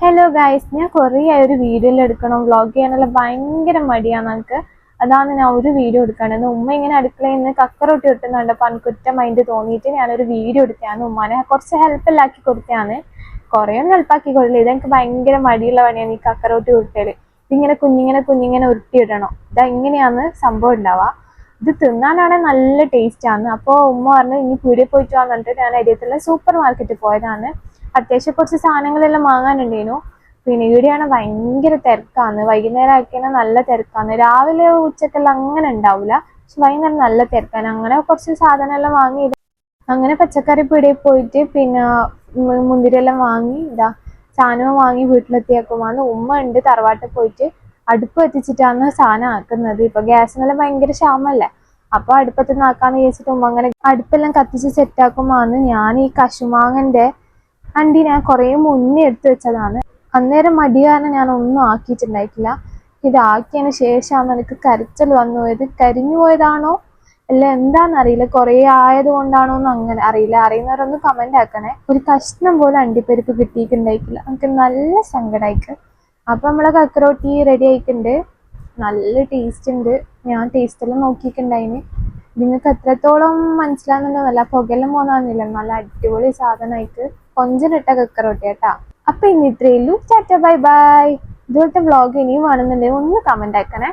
Hello guys, ഞാൻ കുറേ ആയി ഒരു വീഡിയോയിൽ എടുക്കണം വ്ളോഗ് ചെയ്യാനുള്ള ഭയങ്കര മടിയാണ് നമുക്ക്. അതാണ് ഞാൻ ഒരു വീഡിയോ എടുക്കണത്. ഉമ്മ ഇങ്ങനെ അടുക്കളയിൽ നിന്ന് കക്കറൊട്ടി കിട്ടുന്നുണ്ടപ്പോൾ എനിക്ക് മൈൻഡ് തോന്നിയിട്ട് ഞാനൊരു വീഡിയോ എടുത്തതാണ്. ഉമ്മാനെ കുറച്ച് ഹെൽപ്പെല്ലാക്കി കൊടുത്തതാണ്. കുറേ ഒന്നും ഹെൽപ്പാക്കി കൊടുത്തില്ല. ഇതെനിക്ക് ഭയങ്കര മടിയുള്ള പണിയാണ് ഈ കക്കറൊട്ടി ഉരുട്ടല്. ഇതിങ്ങനെ കുഞ്ഞിങ്ങനെ ഉരുട്ടിയിടണം. ഇതാ ഇങ്ങനെയാണ് സംഭവം ഉണ്ടാവുക. ഇത് തിന്നാനാണെങ്കിൽ നല്ല ടേസ്റ്റാണ്. അപ്പോൾ ഉമ്മ പറഞ്ഞു ഇനി പീടികയിൽ പോയിട്ട് വന്നിട്ട് ഞാൻ അരിയത്തുള്ള സൂപ്പർ മാർക്കറ്റിൽ പോയതാണ്. അത്യാവശ്യം കുറച്ച് സാധനങ്ങളെല്ലാം വാങ്ങാനുണ്ടേനു. പിന്നെ ഇവിടെയാണ് ഭയങ്കര തിരക്കാണ്. വൈകുന്നേരം ആക്കിയാൽ നല്ല തിരക്കാണ്. രാവിലെ ഉച്ചക്കെല്ലാം അങ്ങനെ ഉണ്ടാവില്ല, പക്ഷെ വൈകുന്നേരം നല്ല തിരക്കാണ്. അങ്ങനെ കുറച്ച് സാധനം എല്ലാം വാങ്ങി അങ്ങനെ പച്ചക്കറി പീടികയിൽ പോയിട്ട് പിന്നെ മുന്തിരിയെല്ലാം വാങ്ങി സാധനവും വാങ്ങി വീട്ടിലെത്തിയാക്കുമ്പോൾ ഉമ്മ ഉണ്ട് തറവാട്ടിൽ പോയിട്ട് അടുപ്പ് എത്തിച്ചിട്ടാണ് സാധനം ആക്കുന്നത്. ഇപ്പൊ ഗ്യാസിനെല്ലാം ഭയങ്കര ക്ഷാമല്ലേ, അപ്പൊ അടുപ്പത്ത് ആക്കാന്ന് വിചാരിച്ചിട്ട് ഉമ്മ അങ്ങനെ അടുപ്പെല്ലാം കത്തിച്ച് സെറ്റാക്കുമ്പോന്ന് ഞാൻ ഈ കശുമാങ്ങന്റെ അണ്ടി ഞാൻ കുറേ മുന്നേ എടുത്തു വെച്ചതാണ്. അന്നേരം മടി കാരണം ഞാൻ ഒന്നും ആക്കിയിട്ടുണ്ടായിട്ടില്ല. ഇതാക്കിയതിന് ശേഷമാണ് എനിക്ക് കരച്ചൽ വന്നു പോയത്. കരിഞ്ഞു പോയതാണോ അല്ല എന്താണെന്നറിയില്ല, കുറേ ആയത് കൊണ്ടാണോ എന്ന് അങ്ങനെ അറിയില്ല. അറിയുന്നവരൊന്ന് കമന്റ് ആക്കണേ. ഒരു കഷ്ണം പോലെ അണ്ടിപ്പരിപ്പ് കിട്ടിയിട്ടുണ്ടായിട്ടില്ല. എനിക്ക് നല്ല സങ്കടമായിക്ക്. അപ്പൊ നമ്മളെ കക്കറോട്ടി റെഡി ആയിട്ടുണ്ട്. നല്ല ടേസ്റ്റ് ഉണ്ട്. ഞാൻ ടേസ്റ്റ് എല്ലാം നോക്കിയിട്ടുണ്ടായിന്. നിങ്ങൾക്ക് എത്രത്തോളം മനസ്സിലാകുന്നുണ്ടോന്നല്ല, പുകയെല്ലാം പോകാന്നില്ല. നല്ല അടിപൊളി സാധനമായിട്ട് കൊഞ്ചനിട്ട കക്കറോട്ടി കേട്ടാ. അപ്പൊ ഇന്ന് ഇത്രയേ ഉള്ളൂ. Tata bye bye. ഇതുപോലത്തെ വ്ളോഗ് ഇനിയും വേണമെന്നുണ്ടെങ്കിൽ ഒന്ന് കമന്റ് ആക്കണേ.